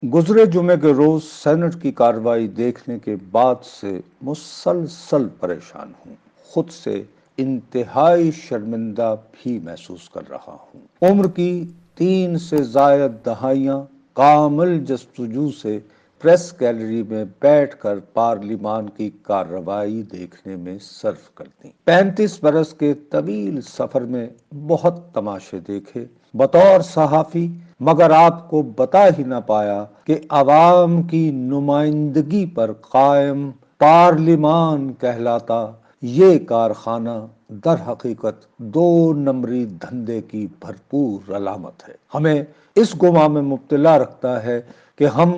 گزرے جمعے کے روز سینٹ کی کارروائی دیکھنے کے بعد سے مسلسل پریشان ہوں، خود سے انتہائی شرمندہ بھی محسوس کر رہا ہوں۔ عمر کی 3 سے زائد دہائیاں کامل جستجو سے پریس گیلری میں بیٹھ کر پارلیمان کی کارروائی دیکھنے میں صرف کر دیں۔ 35 برس کے طویل سفر میں بہت تماشے دیکھے بطور صحافی، مگر آپ کو بتا ہی نہ پایا کہ عوام کی نمائندگی پر قائم پارلیمان کہلاتا یہ کارخانہ در حقیقت 2 نمبری دھندے کی بھرپور علامت ہے۔ ہمیں اس گمان میں مبتلا رکھتا ہے کہ ہم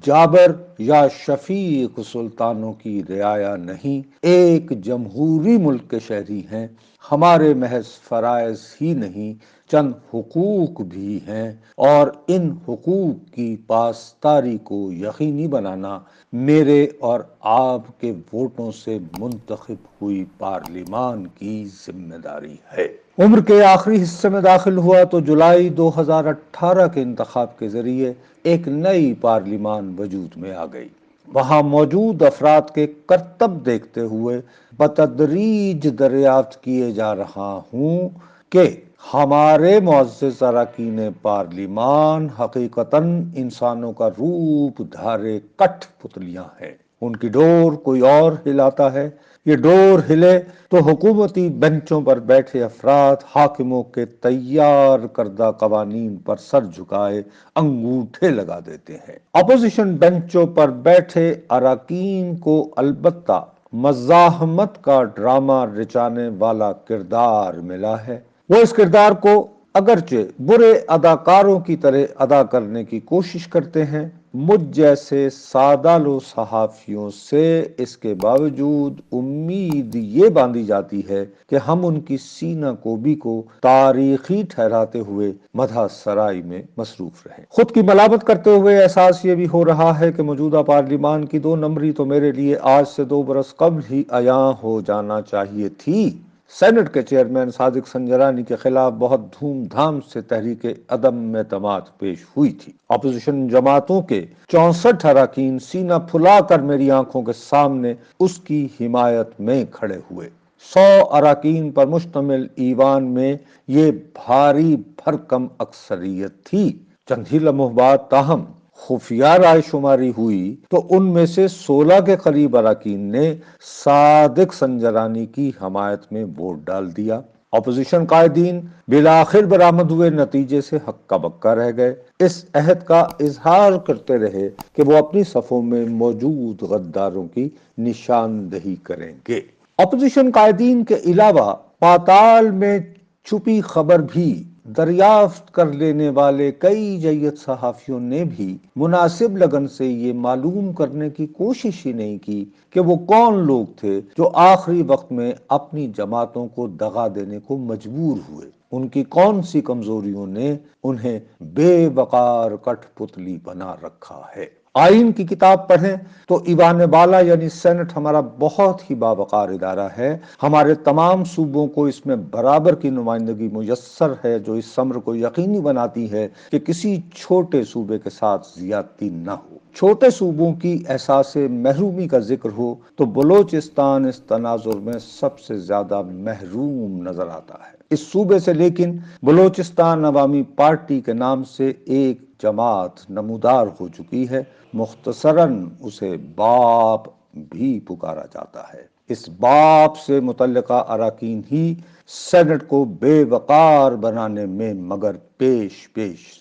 جابر یا شفیق سلطانوں کی رعایا نہیں، ایک جمہوری ملک کے شہری ہیں۔ ہمارے محض فرائض ہی نہیں، چند حقوق بھی ہیں، اور ان حقوق کی پاسداری کو یقینی بنانا میرے اور آپ کے ووٹوں سے منتخب ہوئی پارلیمان کی ذمہ داری ہے۔ عمر کے آخری حصے میں داخل ہوا تو جولائی 2018 کے انتخاب کے ذریعے ایک نئی پارلیمان وجود میں آ گئی۔ وہاں موجود افراد کے کرتب دیکھتے ہوئے بتدریج دریافت کیے جا رہا ہوں کہ ہمارے معزز اراکین پارلیمان حقیقتاً انسانوں کا روپ دھارے کٹھ پتلیاں ہیں۔ ان کی ڈور کوئی اور ہلاتا ہے۔ یہ ڈور ہلے تو حکومتی بینچوں پر بیٹھے افراد حاکموں کے تیار کردہ قوانین پر سر جھکائے انگوٹھے لگا دیتے ہیں۔ اپوزیشن بینچوں پر بیٹھے اراکین کو البتہ مزاحمت کا ڈرامہ رچانے والا کردار ملا ہے۔ وہ اس کردار کو اگرچہ برے اداکاروں کی طرح ادا کرنے کی کوشش کرتے ہیں، مجھ جیسے سادہ لو صحافیوں سے اس کے باوجود امید یہ باندھی جاتی ہے کہ ہم ان کی سینہ کوبی کو تاریخی ٹھہراتے ہوئے مدح سرائی میں مصروف رہیں۔ خود کی ملامت کرتے ہوئے احساس یہ بھی ہو رہا ہے کہ موجودہ پارلیمان کی 2 نمبری تو میرے لیے آج سے 2 برس قبل ہی عیاں ہو جانا چاہیے تھی۔ سینٹ کے چیئرمین صادق سنجرانی کے خلاف بہت دھوم دھام سے تحریک عدم اعتماد پیش ہوئی تھی۔ اپوزیشن جماعتوں کے 64 اراکین سینہ پھلا کر میری آنکھوں کے سامنے اس کی حمایت میں کھڑے ہوئے۔ 100 اراکین پر مشتمل ایوان میں یہ بھاری بھرکم اکثریت تھی۔ چند ہی لمحوں بعد تاہم خفیہ رائے شماری ہوئی تو ان میں سے 16 کے قریب اراکین نے صادق سنجرانی کی حمایت میں ووٹ ڈال دیا۔ اپوزیشن قائدین بالآخر برآمد ہوئے نتیجے سے ہکا بکا رہ گئے، اس عہد کا اظہار کرتے رہے کہ وہ اپنی صفوں میں موجود غداروں کی نشاندہی کریں گے۔ اپوزیشن قائدین کے علاوہ پاتال میں چھپی خبر بھی دریافت کر لینے والے کئی جید صحافیوں نے بھی مناسب لگن سے یہ معلوم کرنے کی کوشش ہی نہیں کی کہ وہ کون لوگ تھے جو آخری وقت میں اپنی جماعتوں کو دغا دینے کو مجبور ہوئے۔ ان کی کون سی کمزوریوں نے انہیں بے وقار کٹھ پتلی بنا رکھا ہے۔ آئین کی کتاب پڑھیں تو ایوان بالا یعنی سینٹ ہمارا بہت ہی باوقار ادارہ ہے۔ ہمارے تمام صوبوں کو اس میں برابر کی نمائندگی میسر ہے، جو اس امر کو یقینی بناتی ہے کہ کسی چھوٹے صوبے کے ساتھ زیادتی نہ ہو۔ چھوٹے صوبوں کی احساس محرومی کا ذکر ہو تو بلوچستان اس تناظر میں سب سے زیادہ محروم نظر آتا ہے۔ اس صوبے سے لیکن بلوچستان عوامی پارٹی کے نام سے ایک جماعت نمودار ہو چکی ہے، مختصراً اسے باپ بھی پکارا جاتا ہے۔ اس باپ سے متعلقہ اراکین ہی سینٹ کو بے وقار بنانے میں مگر پیش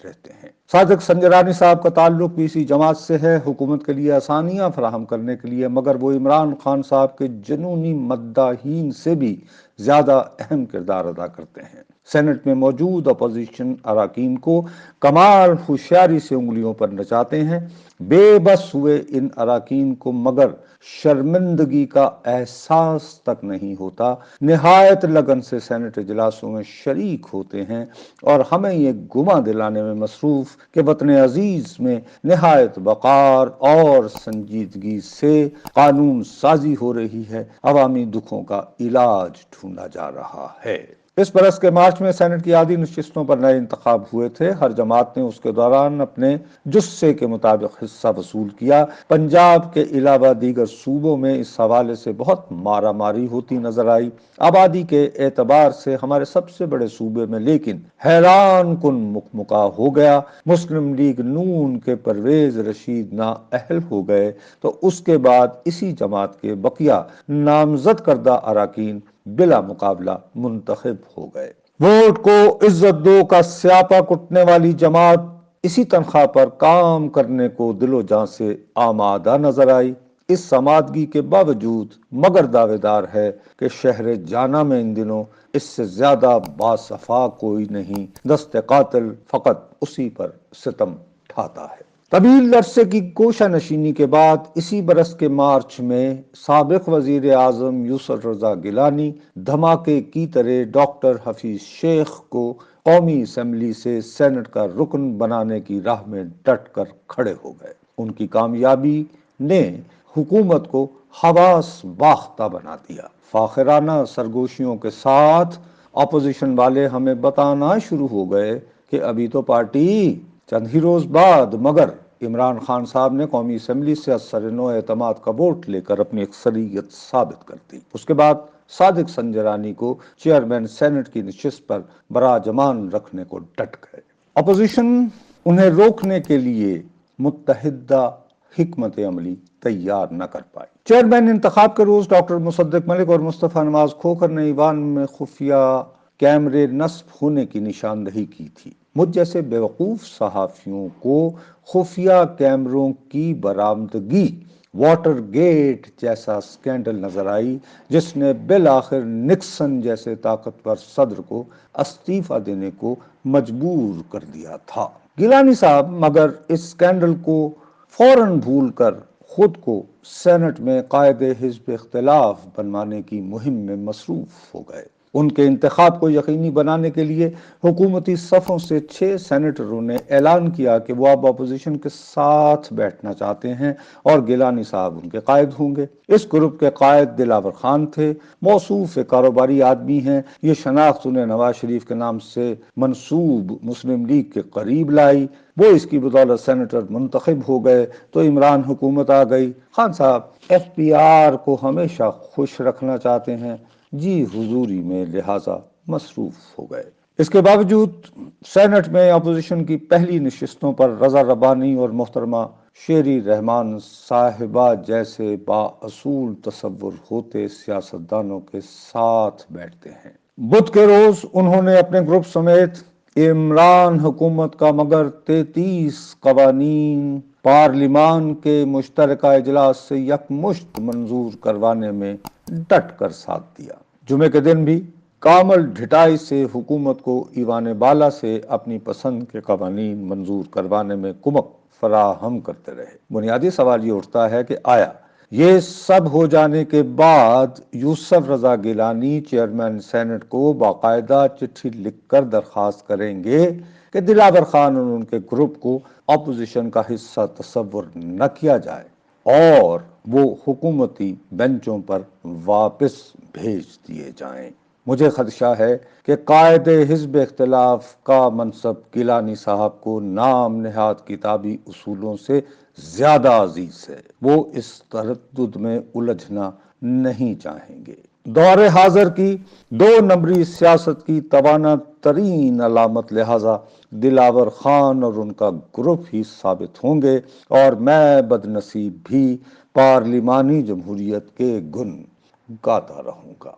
رہتے ہیں۔ صادق سنجرانی صاحب کا تعلق بھی اسی جماعت سے ہے، حکومت کے لیے آسانیاں فراہم کرنے کے لیے، مگر وہ عمران خان صاحب کے جنونی مداحین سے بھی زیادہ اہم کردار ادا کرتے ہیں۔ سینٹ میں موجود اپوزیشن اراکین کو کمال ہوشیاری سے انگلیوں پر نچاتے ہیں۔ بے بس ہوئے ان اراکین کو مگر شرمندگی کا احساس تک نہیں ہوتا، نہایت لگن سے سینٹ اجلاسوں میں شریک ہوتے ہیں اور ہمیں یہ گمان دلانے میں مصروف کہ وطن عزیز میں نہایت وقار اور سنجیدگی سے قانون سازی ہو رہی ہے، عوامی دکھوں کا علاج ڈھونڈا جا رہا ہے۔ اس برس کے مارچ میں سینٹ کی آدھی نشستوں پر نئے انتخاب ہوئے تھے۔ ہر جماعت نے اس کے دوران اپنے جسے کے مطابق حصہ وصول کیا۔ پنجاب کے علاوہ دیگر صوبوں میں اس حوالے سے بہت مارا ماری ہوتی نظر آئی۔ آبادی کے اعتبار سے ہمارے سب سے بڑے صوبے میں لیکن حیران کن مکمکا ہو گیا۔ مسلم لیگ نون کے پرویز رشید نااہل ہو گئے تو اس کے بعد اسی جماعت کے بقیہ نامزد کردہ اراکین بلا مقابلہ منتخب ہو گئے۔ ووٹ کو عزت دو کا سیاپا کٹنے والی جماعت اسی تنخواہ پر کام کرنے کو دل و جان سے آمادہ نظر آئی۔ اس آمادگی کے باوجود مگر دعوے دار ہے کہ شہر جانا میں ان دنوں اس سے زیادہ باصفا کوئی نہیں۔ دست قاتل فقط اسی پر ستم ڈھاتا ہے۔ طویل عرصے کی گوشہ نشینی کے بعد اسی برس کے مارچ میں سابق وزیر اعظم یوسف رضا گیلانی دھماکے کی طرح ڈاکٹر حفیظ شیخ کو قومی اسمبلی سے سینٹ کا رکن بنانے کی راہ میں ڈٹ کر کھڑے ہو گئے۔ ان کی کامیابی نے حکومت کو حواس باختہ بنا دیا۔ فاخرانہ سرگوشیوں کے ساتھ اپوزیشن والے ہمیں بتانا شروع ہو گئے کہ ابھی تو پارٹی چند ہی روز بعد مگر عمران خان صاحب نے قومی اسمبلی سے اثر نو اعتماد کا ووٹ لے کر اپنی اکثریت ثابت کر دی۔ اس کے بعد صادق سنجرانی کو چیئرمین سینٹ کی نشست پر براجمان رکھنے کو ڈٹ گئے۔ اپوزیشن انہیں روکنے کے لیے متحدہ حکمت عملی تیار نہ کر پائی۔ چیئرمین انتخاب کے روز ڈاکٹر مصدق ملک اور مصطفیٰ نواز کھوکھر نے ایوان میں خفیہ کیمرے نصب ہونے کی نشاندہی کی تھی۔ مجھ جیسے بیوقوف صحافیوں کو خفیہ کیمروں کی برآمدگی واٹر گیٹ جیسا سکینڈل نظر آئی جس نے بالآخر نکسن جیسے طاقتور صدر کو استعفیٰ دینے کو مجبور کر دیا تھا۔ گیلانی صاحب مگر اس سکینڈل کو فوراً بھول کر خود کو سینٹ میں قائد حزب اختلاف بنوانے کی مہم میں مصروف ہو گئے۔ ان کے انتخاب کو یقینی بنانے کے لیے حکومتی صفوں سے 6 سینیٹروں نے اعلان کیا کہ وہ اب اپوزیشن کے ساتھ بیٹھنا چاہتے ہیں اور گیلانی صاحب ان کے قائد ہوں گے۔ اس گروپ کے قائد دلاور خان تھے۔ موصوف کاروباری آدمی ہیں۔ یہ شناخت انہیں نواز شریف کے نام سے منسوب مسلم لیگ کے قریب لائی۔ وہ اس کی بدولت سینیٹر منتخب ہو گئے تو عمران حکومت آ گئی۔ خان صاحب ایف پی آر کو ہمیشہ خوش رکھنا چاہتے ہیں، جی حضوری میں لہٰذا مصروف ہو گئے۔ اس کے باوجود سینٹ میں اپوزیشن کی پہلی نشستوں پر رضا ربانی اور محترمہ شیری رحمان صاحبہ جیسے بااصول تصور ہوتے سیاستدانوں کے ساتھ بیٹھتے ہیں۔ بدھ کے روز انہوں نے اپنے گروپ سمیت عمران حکومت کا مگر 33 قوانین پارلیمان کے مشترکہ اجلاس سے یکمشت منظور کروانے میں ڈٹ کر ساتھ دیا۔ جمعے کے دن بھی کامل ڈھٹائی سے حکومت کو ایوان بالا سے اپنی پسند کے قوانین منظور کروانے میں کمک فراہم کرتے رہے۔ بنیادی سوال یہ اٹھتا ہے کہ آیا یہ سب ہو جانے کے بعد یوسف رضا گیلانی چیئرمین سینٹ کو باقاعدہ چٹھی لکھ کر درخواست کریں گے کہ دلاور خان اور ان کے گروپ کو اپوزیشن کا حصہ تصور نہ کیا جائے اور وہ حکومتی بینچوں پر واپس بھیج دیے جائیں؟ مجھے خدشہ ہے کہ قائد حزب اختلاف کا منصب گیلانی صاحب کو نام نہاد کتابی اصولوں سے زیادہ عزیز ہے۔ وہ اس تردد میں الجھنا نہیں چاہیں گے۔ دور حاضر کی 2 نمبری سیاست کی توانا ترین علامت لہذا دلاور خان اور ان کا گروپ ہی ثابت ہوں گے اور میں بدنصیب بھی پارلیمانی جمہوریت کے گن گاتا رہوں گا۔